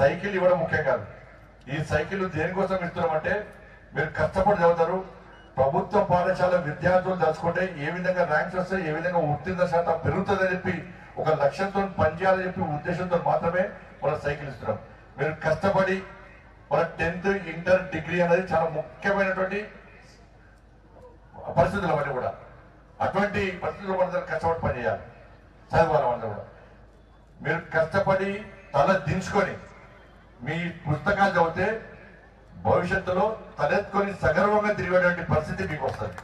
Cycle ఇవ్వడం ముఖ్యం కాదు. ఈ సైకిల్ దేనికోసం ఇస్తున్నామంటే మీరు కష్టపడి చదువుతారు. ప్రభుత్వ పాఠశాల విద్యార్థులు తెలుసుకుంటే ఏ విధంగా ర్యాంక్స్ వస్తాయి, ఏ విధంగా ఉత్తీర్ణ శాతం పెరుగుతుందని చెప్పి ఒక లక్ష్యంతో పనిచేయాలని చెప్పి ఉద్దేశంతో మాత్రమే మనం సైకిల్ ఇస్తున్నాం. మీరు కష్టపడి మన 10th, ఇంటర్, డిగ్రీ అనేది చాలా ముఖ్యమైనటువంటి పరిస్థితులు అవన్నీ కూడా. అటువంటి పరిస్థితుల్లో మన కష్టపడి పనిచేయాలి, చదవాలి. వాళ్ళ కూడా మీరు కష్టపడి తల దించుకొని మీ పుస్తకాలు చదివితే భవిష్యత్తులో తలెత్తుకొని సగర్వంగా తిరిగేటువంటి పరిస్థితి మీకు వస్తుంది.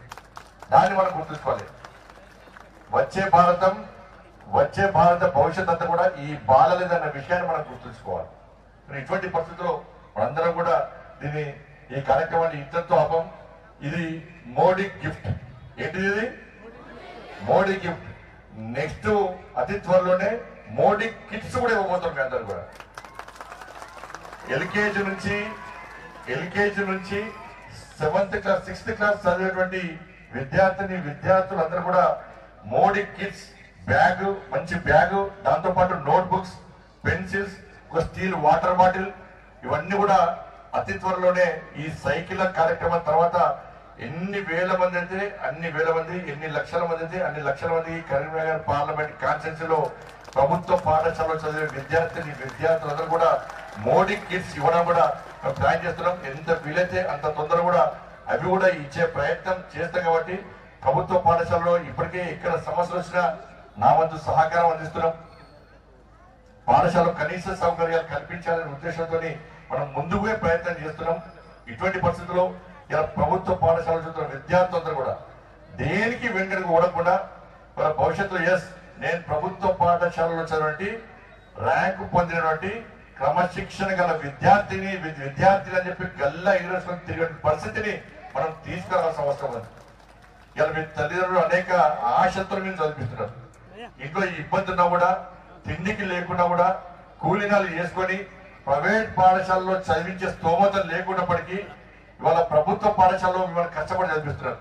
దాన్ని మనం గుర్తుంచుకోవాలి. వచ్చే భారత భవిష్యత్ అంతా కూడా ఈ బాలలేదన్న విషయాన్ని మనం గుర్తుంచుకోవాలి. ఇటువంటి పరిస్థితుల్లో మనందరం కూడా ఈ కార్యక్రమాన్ని ఇంతతో ఆపం. ఇది మోడీ గిఫ్ట్. ఏంటిది? ఇది మోడీ గిఫ్ట్. నెక్స్ట్ అతి త్వరలోనే మోడీ కిట్స్ కూడా ఇవ్వబోతాం మీ అందరూ కూడా. ఎల్కేజీ నుంచి 7th క్లాస్ 6th క్లాస్ చదివేటువంటి విద్యార్థులు అందరూ కూడా మోడీ కిట్స్ బ్యాగ్, మంచి బ్యాగ్, దాంతో పాటు నోట్ బుక్స్, పెన్సిల్స్, ఒక స్టీల్ వాటర్ బాటిల్, ఇవన్నీ కూడా అతి త్వరలోనే ఈ సైకిల్ కార్యక్రమం తర్వాత ఎన్ని వేల మంది అయితే అన్ని వేల మంది, ఎన్ని లక్షల మంది అయితే అన్ని లక్షల మంది కరీంనగర్ పార్లమెంట్ కాన్స్టిట్యున్సీలో ప్రభుత్వ పాఠశాలలో చదివే విద్యార్థులందరూ కూడా మోడీ కిట్స్ ఇవ్వడం కూడా ప్లాన్ చేస్తున్నాం. ఎంత వీలైతే అంత తొందర కూడా అవి కూడా ఇచ్చే ప్రయత్నం చేస్తాం. కాబట్టి ప్రభుత్వ పాఠశాలలో ఇప్పటికే ఎక్కడ సమస్యలు వచ్చినా నా వంతు సహకారం అందిస్తున్నాం. పాఠశాలలో కనీస సౌకర్యాలు కల్పించాలనే ఉద్దేశంతో మనం ముందుగా ప్రయత్నం చేస్తున్నాం. ఇటువంటి పరిస్థితుల్లో ఇలా ప్రభుత్వ పాఠశాలలో చదువుతున్న విద్యార్థులందరూ కూడా దేనికి వెంటనే ఓడకుండా వాళ్ళ భవిష్యత్తులో నేను ప్రభుత్వ పాఠశాలలో చదివినటువంటి ర్యాంకు పొందినటువంటి క్రమశిక్షణ గల విద్యార్థిని అని చెప్పి గల్లా ఎగరేసుకొని తిరిగే పరిస్థితిని మనం తీసుకురావాల్సిన అవసరం ఉంది. ఇలా మీ తల్లిదండ్రులు అనేక ఆశలతో మీరు చదివిస్తున్నారు. ఇంట్లో ఇబ్బంది ఉన్నా కూడా, తిండికి లేకుండా కూడా కూలీనాలు చేసుకొని ప్రైవేట్ పాఠశాలలో చదివించే స్తోమత లేకున్నప్పటికీ ఇవాళ ప్రభుత్వ పాఠశాలలో మిమ్మల్ని కష్టపడి చదివిస్తున్నారు.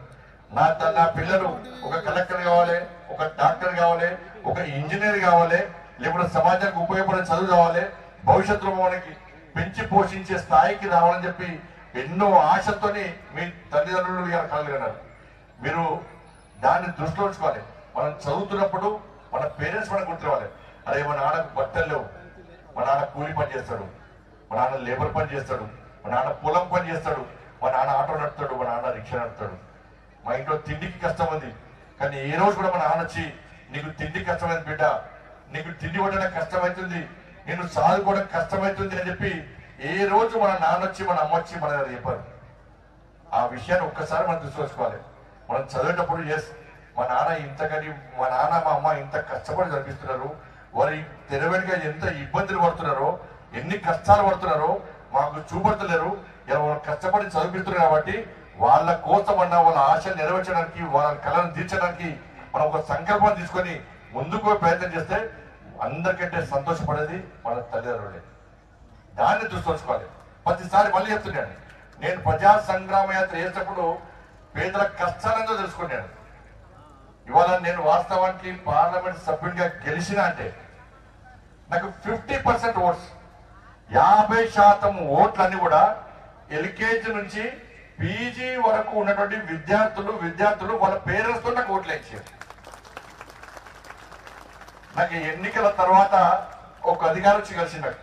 నా పిల్లలు ఒక కలెక్టర్ కావాలి, ఒక డాక్టర్ కావాలి, ఒక ఇంజనీర్ కావాలి, లేకుంటే సమాజానికి ఉపయోగపడే చదువు కావాలి, భవిష్యత్తులో మనకి పెంచి పోషించే స్థాయికి రావాలని చెప్పి ఎన్నో ఆశతోని మీ తల్లిదండ్రులు కలగన్నారు. మీరు దాన్ని దృష్టిలో ఉంచుకోవాలి. మనం చదువుతున్నప్పుడు మన పేరెంట్స్ మనకు గుర్తురావాలి. అరే మా నాన్నకు బట్టలు లేవు, మా నాన్న కూలి పని చేస్తాడు, మా నాన్న లేబర్ పని చేస్తాడు, మా నాన్న పొలం పని చేస్తాడు, మా నాన్న ఆటో నడుపుతాడు, మా నాన్న రిక్షా నడుపుతాడు, మా ఇంట్లో తిండికి కష్టం ఉంది. కానీ ఏ రోజు కూడా మా నాన్న వచ్చి నీకు తిండి కష్టమైంది బిడ్డ, నీకు తిండి పడడం కష్టమవుతుంది, నేను చదువుకోవడం కష్టమవుతుంది అని చెప్పి ఏ రోజు మన నాన్న వచ్చి మన అమ్మ వచ్చి మన దగ్గర చెప్పారు. ఆ విషయాన్ని ఒక్కసారి మనం చూసుకోవాలి. మనం చదివేటప్పుడు మా నాన్న మా అమ్మ ఇంత కష్టపడి చదివిస్తున్నారు, వారి తెరవెనుక ఎంత ఇబ్బందులు పడుతున్నారో, ఎన్ని కష్టాలు పడుతున్నారో మాకు చూపడతలేరు. ఇలా వాళ్ళు కష్టపడి చదివిస్తున్నారు కాబట్టి వాళ్ళ కోసమన్నా వాళ్ళ ఆశలు నెరవేర్చడానికి, వాళ్ళ కళను తీర్చడానికి మనం ఒక సంకల్పం తీసుకొని ముందుకు ప్రయత్నం చేస్తే అందరికంటే సంతోషపడేది మన తల్లిదండ్రులే. దాన్ని దృష్టించుకోవాలి. ప్రతిసారి మళ్ళీ చెప్తున్నాను, నేను ప్రజా సంగ్రామ యాత్ర చేసినప్పుడు పేదల కష్టాలందో తెలుసుకున్నాను. ఇవాళ నేను వాస్తవానికి పార్లమెంట్ సభ్యుడిగా గెలిచిన అంటే నాకు 50% ఓట్స్, 50% ఓట్లన్నీ కూడా ఎల్కేజీ నుంచి పీజీ వరకు ఉన్నటువంటి విద్యార్థులు వాళ్ళ పేరెంట్స్ తో నాకు ఓట్లు ఇచ్చారు. నాకు ఎన్నికల తర్వాత ఒక అధికారి వచ్చి కలిసినాడు.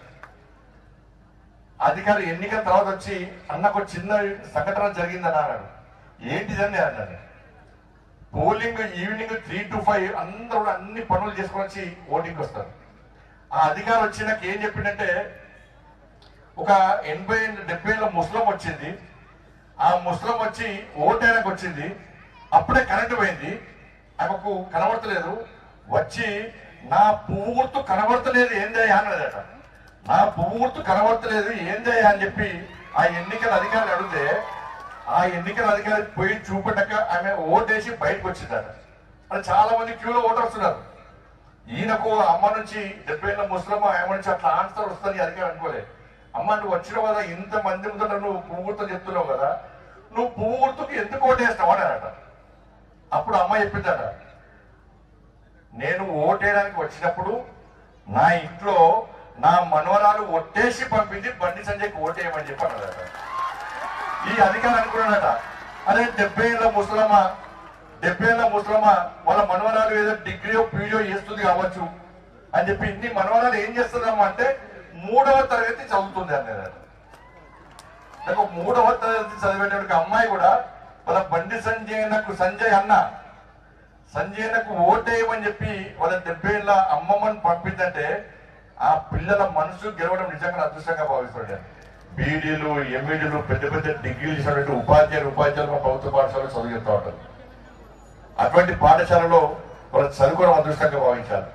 అధికారి ఎన్నికల తర్వాత వచ్చి అన్నకు చిన్న సంఘటన జరిగిందని అన్నాడు. ఏంటిదని అన్నాడు. పోలింగ్ ఈవినింగ్ 3 to 5 అందరూ కూడా అన్ని పనులు చేసుకొని వచ్చి ఓటింగ్ వస్తారు. ఆ అధికారి వచ్చి నాకు ఏం చెప్పిందంటే, ఒక 80-70 ముస్లిం వచ్చింది. ఆ ముస్లిం వచ్చి ఓటేరకు వచ్చింది. అప్పుడే కరెంటు పోయింది, ఆమెకు కనబడతలేదు. వచ్చి నా పువ్వు గుర్తు కనబడతలేదు ఏందయ్యా అన్నదట. నా పువ్వు గుర్తు కనబడతలేదు ఏందయ్యా అని చెప్పి ఆ ఎన్నికల అధికారిని అడిగితే, ఆ ఎన్నికల అధికారి పోయి చూపడ్డాక ఆమె ఓటేసి బయటకు వచ్చిందట. అది చాలా మంది క్యూలో ఓటర్స్ ఉన్నారు. ఈయనకు అమ్మ నుంచి 70 ముస్లిం ఆమె నుంచి అట్లా ఆన్సర్ వస్తుంది అధికారి అనుకోలేదు. అమ్మ నువ్వు వచ్చినావు కదా, ఇంత మంది ముందర నువ్వు పువ్వు గుర్తు చెప్తున్నావు కదా, నువ్వు పువ్వు గుర్తుకు ఎందుకు ఓటేస్తావు అన్నారట. అప్పుడు అమ్మ చెప్పిందట, నేను ఓటేయడానికి వచ్చినప్పుడు నా ఇంట్లో నా మనవరాలు ఒట్టేసి పంపింది బండి సంజయ్కి ఓటేయమని చెప్పి అన్నాడట. ఈ అధికారం అనుకున్నాడట. అదే 70 ఏళ్ళ ముసలమ్మ వాళ్ళ మనవరాలు ఏదో డిగ్రీయో పీజో చేస్తుంది కావచ్చు అని చెప్పి ఇన్ని మనవరాలు ఏం చేస్తుందమ్మా అంటే 3వ తరగతి చదువుతుంది అన్నారట. నాకు 3వ తరగతి చదివేటువంటి అమ్మాయి కూడా వాళ్ళ బండి సంజయనకు ఓటేయమని చెప్పి వాళ్ళ 70 ఏళ్ళ అమ్మమ్మని పంపిందంటే ఆ పిల్లల మనసు గెలవడం నిజంగా అదృష్టంగా భావిస్తాడు. బీడీలు ఎంఈడీలు పెద్ద పెద్ద డిగ్రీలు చేసినటువంటి ఉపాధ్యాయులు మా ప్రభుత్వ పాఠశాలలో చదువుతూ ఉంటారు. అటువంటి పాఠశాలలో వాళ్ళు చదువుకోవడం అదృష్టంగా భావించాలి.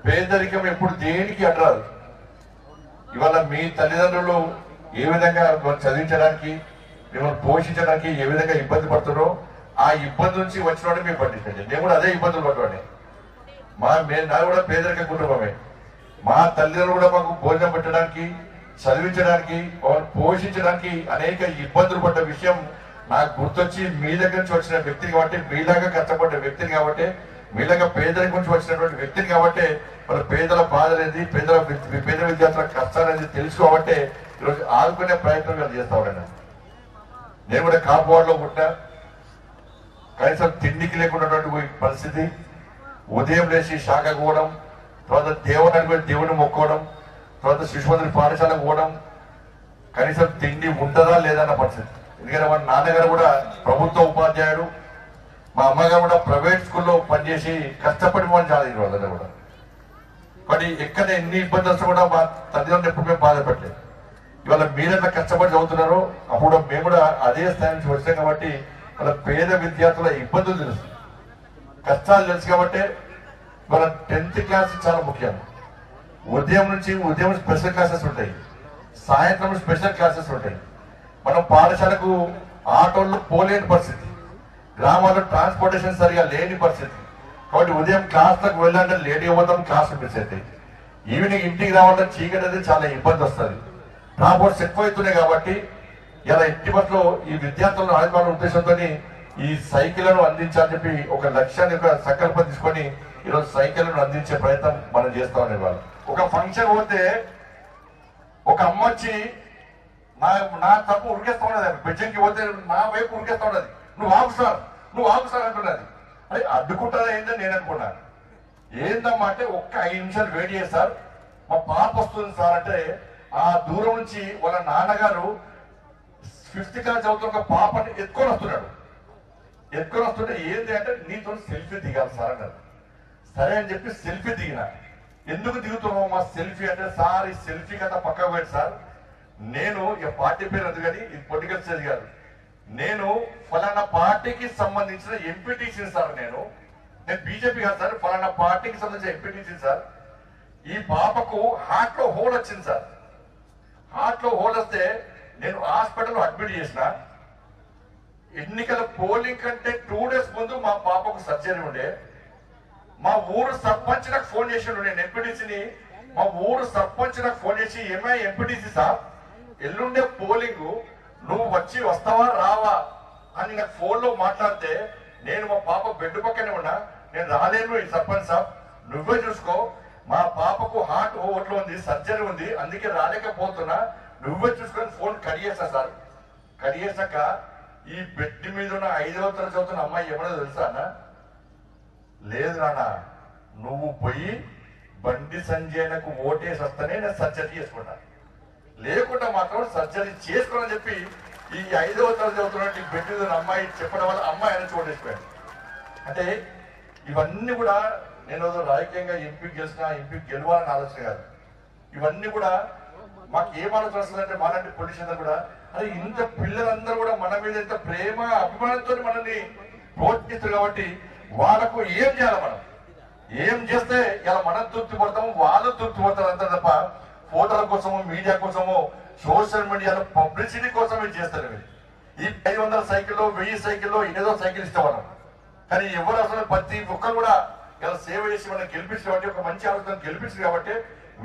పేదరికం ఎప్పుడు దేనికి అడ్రాదు. ఇవాళ మీ తల్లిదండ్రులు ఏ విధంగా చదివించడానికి మిమ్మల్ని పోషించడానికి ఏ విధంగా ఇబ్బంది పడుతున్నారో ఆ ఇబ్బంది నుంచి వచ్చినోడే మేము పట్టించండి. నేను కూడా అదే ఇబ్బందులు పట్టుకోండి. నాది కూడా పేదరిక కుటుంబమే. మా తల్లిదండ్రులు కూడా మాకు భోజనం పెట్టడానికి చదివించడానికి పోషించడానికి అనేక ఇబ్బందులు పడ్డ విషయం నాకు గుర్తొచ్చి మీ దగ్గర నుంచి వచ్చిన వ్యక్తిని కాబట్టి, మీలాగా కష్టపడ్డ వ్యక్తిని కాబట్టి, మీలాగా పేదరికం నుంచి వచ్చినటువంటి వ్యక్తిని కాబట్టి వాళ్ళ పేదల బాధలేది, పేద విద్యార్థుల కష్టాలనేది తెలుసుకోబట్టే ఈరోజు ఆదుకునే ప్రయత్నం చేస్తా ఉన్నాను. నేను కూడా కాపువాడలో పుట్టా. కనీసం తిండికి లేకున్నటువంటి పరిస్థితి. ఉదయం లేచి శాఖకు పోవడం, తర్వాత దేవుడిని మొక్కోవడం, తర్వాత శిశుమందిరి పాఠశాలకు పోవడం, కనీసం తిండి ఉంటుందా లేదన్న పరిస్థితి. ఎందుకంటే మా నాన్నగారు కూడా ప్రభుత్వ ఉపాధ్యాయుడు, మా అమ్మగారు కూడా ప్రైవేట్ స్కూల్లో పనిచేసి కష్టపడి మనం చదివిన వాళ్ళని కూడా. కానీ ఎక్కడ ఎన్ని ఇబ్బందులు వస్తే కూడా మా తల్లిదండ్రులు ఎప్పుడు మేము బాధపడలేదు. ఇవాళ మీరెంత కష్టపడి చదువుతున్నారో అప్పుడు మేము కూడా అదే స్థాయి నుంచి వచ్చాం కాబట్టి వాళ్ళ పేద విద్యార్థుల ఇబ్బందులు తెలుసు, కష్టాలు తెలుసు కాబట్టి వాళ్ళ 10th క్లాస్ చాలా ముఖ్యం. ఉదయం స్పెషల్ క్లాసెస్ ఉంటాయి, సాయంత్రం స్పెషల్ క్లాసెస్ ఉంటాయి. మనం పాఠశాలకు ఆటోల్లో పోలేని పరిస్థితి, గ్రామాల్లో ట్రాన్స్పోర్టేషన్ సరిగా లేని పరిస్థితి. కాబట్టి ఉదయం క్లాస్లకు వెళ్ళాలంటే లేట్గా పోతాం, క్లాస్ మిస్ అవుతాయి. ఈవినింగ్ ఇంటికి రావాలంటే చీకటి అనేది చాలా ఇబ్బంది వస్తుంది. ట్రాన్స్పోర్ట్స్ ఎక్కువ అవుతున్నాయి కాబట్టి ఇలా ఇంటి బస్సులో ఈ విద్యార్థులను ఆదుకోవాలనే ఉద్దేశంతో ఈ సైకిళ్లను అందించాలని చెప్పి ఒక లక్ష్యాన్ని, ఒక సంకల్పం తీసుకొని ఈరోజు సైకిళ్లను అందించే ప్రయత్నం మనం చేస్తా ఉన్నాం. వాళ్ళు ఒక ఫంక్షన్ పోతే ఒక అమ్మ వచ్చి నా తప్పు ఉరికేస్తా ఉన్నది, బెజ్జంకి పోతే నా వైపు ఉరికేస్తా ఉన్నది, నువ్వు ఆపు సార్ అంటున్నది. అది అడ్డుకుంటారా ఏంటని నేను అనుకున్నాను. ఏందమ్మా అంటే ఒక్క 5 నిమిషాలు వెయిట్ చేసి సార్ మా పాప వస్తుంది సార్ అంటే ఆ దూరం నుంచి వాళ్ళ నాన్నగారు 5th క్లాస్ చదువుతున్న ఒక పాపని ఎత్తుకొని వస్తుంటే ఏంటి అంటే నీతో సెల్ఫీ దిగాలి సార్ అన్నారు. సరే అని చెప్పి సెల్ఫీ దిగిన. ఎందుకు దిగుతున్నావు మా సెల్ఫీ అంటే, సార్ ఈ సెల్ఫీ కదా పక్కకు పోయింది సార్, నేను ఈ పార్టీ పేరు ఎందుకని ఇది పొలిటికల్ స్టేజ్ కాదు, నేను ఫలానా పార్టీకి సంబంధించిన ఎంపీటీసీ సార్, నేను బీజేపీ కాదు సార్, ఫలానా పార్టీకి సంబంధించిన ఎంపీటీసీ సార్. ఈ పాపకు హార్ట్ లో హోల్ వచ్చింది సార్. హార్ట్ లో హోల్ వస్తే నేను హాస్పిటల్లో అడ్మిట్ చేసిన. ఎన్నికల పోలింగ్ కంటే 2 days ముందు మా పాపకు సర్జరీ ఉండే. మా ఊరు సర్పంచ్ నాకు ఫోన్ చేసిండు, నేను ఎంపీటీసీని, మా ఊరు సర్పంచ్ నాకు ఫోన్ చేసి ఏమై ఎంపీటీసీ సార్ ఎల్లుండే పోలింగ్ నువ్వు వస్తావా రావా అని నాకు ఫోన్ లో మాట్లాడితే, నేను మా పాప బెడ్ పక్కనే ఉన్నా, నేను రాలేను ఈ సర్పంచ్ సాబ్ నువ్వే చూసుకో, మా పాపకు హార్ట్ ఓవర్లో ఉంది, సర్జరీ ఉంది, అందుకే రాలేకపోతున్నా, నువ్వే చూసుకొని ఫోన్ కడిగేసా సార్. కడిగేసాక ఈ బెడ్ మీద ఉన్న 5వ తరగతి చదువుతున్న అమ్మాయి ఏమన్నా తెలుసా అన్న, లేదు నాన్న నువ్వు పోయి బండి సంజయ్నకు ఓటేసి వస్తేనే నేను సర్జరీ చేసుకున్నా, లేకుండా మాత్రం సర్జరీ చేసుకోనని చెప్పి ఈ 5వ తరగతి చదువుతున్నట్టు బెడ్ మీద అమ్మాయి చెప్పడం వల్ల అమ్మాయి అని ఓటేసిపోయాడు. అంటే ఇవన్నీ కూడా నేను రాజకీయంగా ఎంపీ గెలవాలని ఆలోచన కాదు. ఇవన్నీ కూడా మాకు ఏం ఆలోచన వస్తుందంటే మాలాంటి పొలిటీషియన్ కూడా అరే ఇంత పిల్లలందరూ కూడా మన మీద ఎంత ప్రేమ అభిమానంతో మనల్ని ప్రోత్సహిస్తారు కాబట్టి వాళ్ళకు ఏం చేయాలి, మనం ఏం చేస్తే ఇలా మనం తృప్తి పడతాము, వాళ్ళు తృప్తి పడతారు అంతే తప్ప ఫోటోల కోసము, మీడియా కోసము, సోషల్ మీడియాలో పబ్లిసిటీ కోసం ఇది చేస్తారు. ఈ 500 సైకిల్లో 1000 సైకిల్లో ఏదో సైకిల్ ఇష్టపడం, కానీ ఎవరు అసలు ప్రతి ఒక్కరు కూడా ఇలా సేవ చేసి మనం గెలిపించారు కాబట్టి, ఒక మంచి ఆలోచన గెలిపించారు కాబట్టి,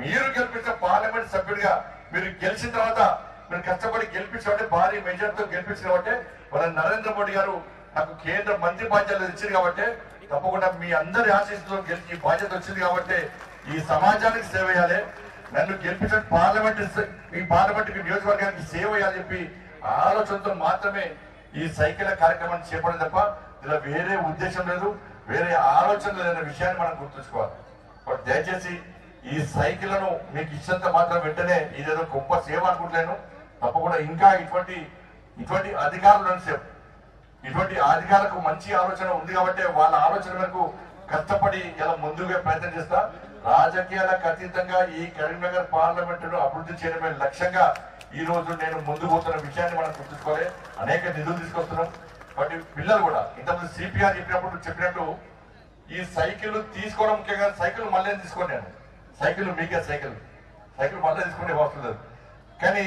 మీరు గెలిపించిన పార్లమెంట్ సభ్యుడిగా మీరు గెలిచిన తర్వాత మీరు కష్టపడి గెలిపించాలంటే భారీ మెజార్టీతో గెలిపించిన కాబట్టి వాళ్ళ నరేంద్ర మోడీ గారు నాకు కేంద్ర మంత్రి బాధ్యతలు ఇచ్చింది కాబట్టి తప్పకుండా మీ అందరి ఆశీస్సుతో గెలిచి బాధ్యత వచ్చింది కాబట్టి ఈ సమాజానికి సేవ చేయాలి. నన్ను గెలిపించిన ఈ పార్లమెంట్ నియోజకవర్గానికి సేవ చేయాలని చెప్పి ఆలోచనతో మాత్రమే ఈ సైకిల్ కార్యక్రమాన్ని చేపడం తప్ప ఇలా వేరే ఉద్దేశం లేదు, వేరే ఆలోచన లేదన్న విషయాన్ని మనం గుర్తుంచుకోవాలి. కాబట్టి దయచేసి ఈ సైకిళ్లను మీకు ఇచ్చినంత మాత్రం వెంటనే ఇదేదో గొప్ప సేవ అనుకుంటలేను. తప్పకుండా ఇంకా ఇటువంటి అధికారులను ఇటువంటి అధికారులకు మంచి ఆలోచన ఉంది కాబట్టి వాళ్ళ ఆలోచన మేరకు కష్టపడి ఇలా ముందుగా ప్రయత్నం చేస్తా. రాజకీయాలకు అతీతంగా ఈ కరీంనగర్ పార్లమెంటును అభివృద్ధి చేయడమే లక్ష్యంగా ఈ రోజు నేను ముందు పోతున్న విషయాన్ని మనం గుర్తుంచుకోవాలి. అనేక నిధులు తీసుకొస్తున్నాం. కాబట్టి పిల్లలు కూడా ఇంతకుముందు సిపిఆర్ చెప్పినట్టు ఈ సైకిల్ తీసుకోవడం ముఖ్యంగా సైకిల్ మళ్ళీ తీసుకోండి. నేను సైకిల్ మీకే సైకిల్ మళ్ళీ తీసుకునే అవసరం లేదు. కానీ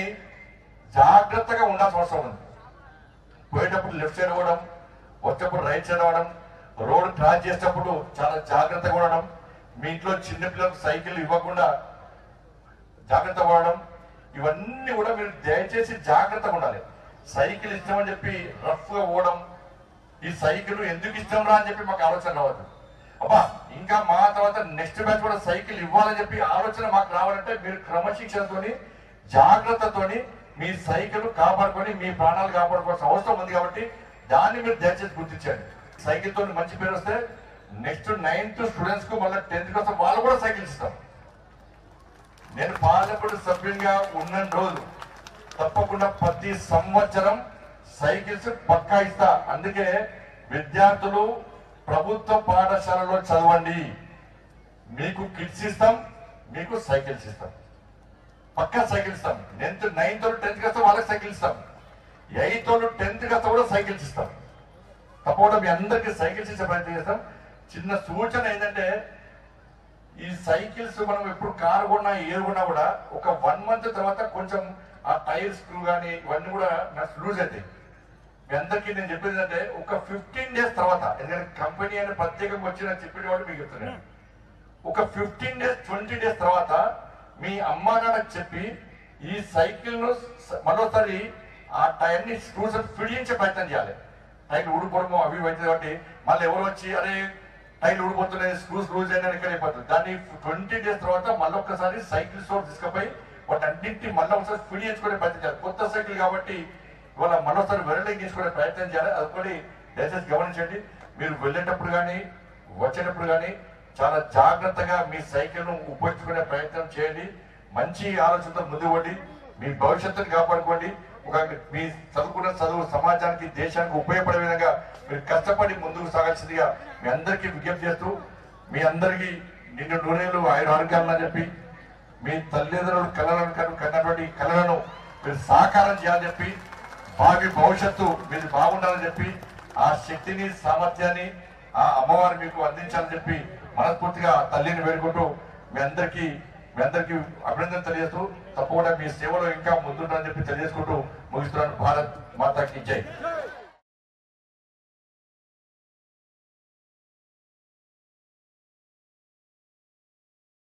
జాగ్రత్తగా ఉండాల్సిన అవసరం ఉంది. పోయేటప్పుడు లెఫ్ట్ సైడ్ అవ్వడం, వచ్చేటప్పుడు రైట్ సైడ్ అవ్వడం, రోడ్ క్రాస్ చేసేటప్పుడు చాలా జాగ్రత్తగా ఉండడం, మీ ఇంట్లో చిన్నపిల్లలకు సైకిల్ ఇవ్వకుండా జాగ్రత్త పడడం, ఇవన్నీ కూడా మీరు దయచేసి జాగ్రత్తగా ఉండాలి. సైకిల్ ఇష్టమని చెప్పి రఫ్ గా పోవడం, ఈ సైకిల్ ఎందుకు ఇష్టం రా అని చెప్పి మాకు ఆలోచన రావద్దు. అబ్బా ఇంకా మా తర్వాత నెక్స్ట్ బ్యాచ్ కూడా సైకిల్ ఇవ్వాలని చెప్పి ఆలోచన మాకు రావాలంటే మీరు క్రమశిక్షణతోని జాగ్రత్తతోని మీ సైకిల్ కాపాడుకొని మీ ప్రాణాలు కాపాడుకోవాల్సిన అవసరం ఉంది. కాబట్టి దాన్ని మీరు దయచేసి గుర్తించండి. సైకిల్ తో మంచి పేరు వస్తే నెక్స్ట్ 9th స్టూడెంట్స్ కు మళ్ళీ 10th కోసం వాళ్ళు కూడా సైకిల్ ఇస్తాం. నేను పార్లమెంట్ సభ్యునిగా ఉన్న రోజు తప్పకుండా ప్రతి సంవత్సరం సైకిల్స్ పక్కా ఇస్తా. అందుకే విద్యార్థులు ప్రభుత్వ పాఠశాలలో చదవండి, మీకు కిట్స్ ఇస్తాం, మీకు సైకిల్స్ ఇస్తాం, పక్కా సైకిల్ ఇస్తాం. 9th 10th వస్తే వాళ్ళకి సైకిల్ ఇస్తాం, 8th 10th వస్తే కూడా సైకిల్స్ ఇస్తాం. తప్పకుండా మీ అందరికీ సైకిల్స్ ఇచ్చే ప్రయత్నం చేస్తాం. చిన్న సూచన ఏంటంటే ఈ సైకిల్స్ మనం ఎప్పుడు కారు కొన్నా ఏది కొన్నా కూడా ఒక 1 month తర్వాత కొంచెం ఆ టైర్ స్క్రూ కానీ ఇవన్నీ కూడా నాకు లూజ్ అవుతాయి. మీ అందరికీ నేను చెప్పేది అంటే ఒక 15 days తర్వాత, ఎందుకంటే కంపెనీ అని ప్రత్యేకంగా వచ్చి నాకు చెప్పిన వాళ్ళు మీకు చెప్తున్నాను, ఒక 15 days 20 days తర్వాత మీ అమ్మా నాన్నకు చెప్పి ఈ సైకిల్ ను మరోసారి ఆ టైర్ ని స్క్రూస్ ఫిట్ చేయించే ప్రయత్నం చేయాలి. టైర్లు ఊడిపోవడము అవి అవుతుంది కాబట్టి మళ్ళీ ఎవరు వచ్చి అరే టైర్లు ఊడిపోతున్నాయి స్క్రూస్ లూజ్ అయినా ఇక్కడ అయిపోతుంది. దాన్ని 20 days తర్వాత మళ్ళీ ఒక్కసారి సైకిల్ స్టోర్ తీసుకుపోయి వాటి అన్నింటినీ మళ్ళీ ఒకసారి ఫిట్ చేసుకునే ప్రయత్నం చేయాలి. కొత్త సైకిల్ కాబట్టి ఇవాళ మరోసారి వెరలింగ్ చేసుకునే ప్రయత్నం చేయాలి. అది దయచేసి గమనించండి. మీరు వెళ్ళేటప్పుడు కానీ వచ్చేటప్పుడు కానీ చాలా జాగ్రత్తగా మీ సైకిల్ ను ఉపయోగించుకునే ప్రయత్నం చేయండి. మంచి ఆలోచనతో ముందు పోండి, మీ భవిష్యత్తును కాపాడుకోండి. ఒక మీ చదువుకున్న చదువు సమాజానికి దేశానికి ఉపయోగపడే విధంగా మీరు కష్టపడి ముందుకు సాగాల్సిందిగా మీ అందరికీ విజ్ఞప్తి చేస్తూ, మీ అందరికీ నిన్ను నూనెలు ఆరోగ్యాలని చెప్పి మీ తల్లిదండ్రులు కన్నటువంటి కళలను మీరు సాకారం చేయాలని చెప్పి, భావి భవిష్యత్తు మీరు బాగుండాలని చెప్పి, ఆ శక్తిని సామర్థ్యాన్ని ఆ అమ్మవారు మీకు అందించాలని చెప్పి మనస్ఫూర్తిగా తల్లిని వేడుకుంటూ మీ అందరికీ అభినందన తెలియజేస్తూ తప్పకుండా మీ సేవలో ఇంకా ముందుంటారని చెప్పి తెలియజేసుకుంటూ ముగిస్తున్నాను. భారత్ మాతాకి జై.